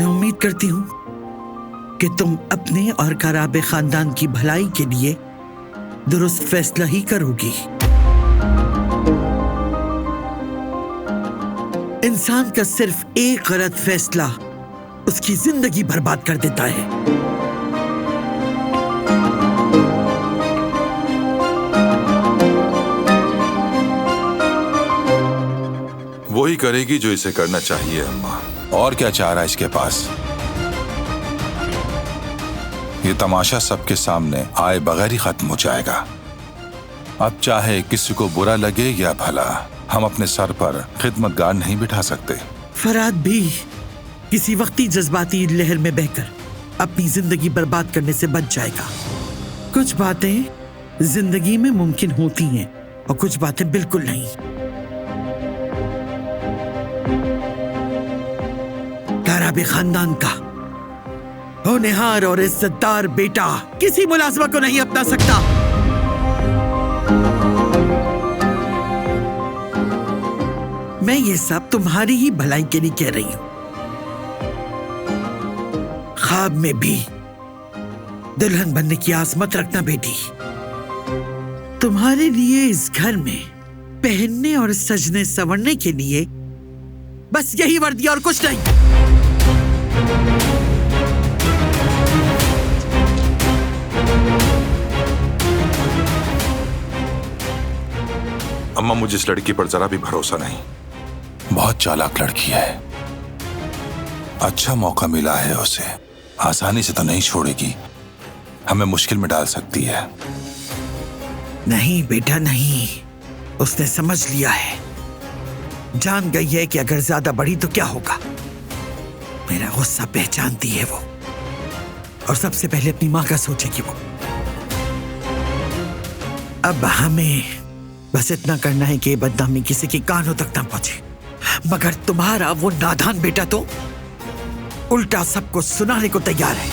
मैं उम्मीद करती हूँ कि तुम अपने और कराबे खानदान की भलाई के लिए दुरुस्त फैसला ही करोगी। इंसान का सिर्फ एक गलत फैसला उसकी जिंदगी बर्बाद कर देता है। वही करेगी जो इसे करना चाहिए अम्मा। और क्या चाह रहा है इसके पास? ये तमाशा सबके सामने आए बगैर ही खत्म हो जाएगा। अब चाहे किसी को बुरा लगे या भला, हम अपने सर पर खिदमतगार नहीं बिठा सकते। फराद भी किसी वक्ती जज्बाती लहर में बहकर अपनी जिंदगी बर्बाद करने से बच जाएगा। कुछ बातें जिंदगी में मुमकिन होती हैं और कुछ बातें बिल्कुल नहीं। कराबे खानदान का होनहार और इज्जतदार बेटा किसी मुलाजिमा को नहीं अपना सकता। मैं ये सब तुम्हारी ही भलाई के लिए कह रही हूं। ख्वाब में भी दुल्हन बनने की आस मत रखना बेटी। तुम्हारे लिए इस घर में पहनने और सजने संवरने के लिए बस यही वर्दी और कुछ नहीं। अम्मा, मुझे इस लड़की पर जरा भी भरोसा नहीं। बहुत चालाक लड़की है। अच्छा मौका मिला है उसे, आसानी से तो नहीं छोड़ेगी, हमें मुश्किल में डाल सकती है। नहीं बेटा नहीं, उसने समझ लिया है, जान गई है कि अगर ज्यादा बढ़ी तो क्या होगा। मेरा गुस्सा पहचानती है वो, और सबसे पहले अपनी मां का सोचेगी वो। अब हमें बस इतना करना है कि बदनामी किसी के कानों तक ना पहुंचे, मगर तुम्हारा वो नादान बेटा तो उल्टा सबको सुनाने को तैयार है।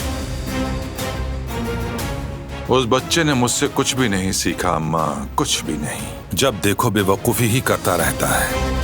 उस बच्चे ने मुझसे कुछ भी नहीं सीखा अम्मा, कुछ भी नहीं। जब देखो बेवकूफी ही करता रहता है।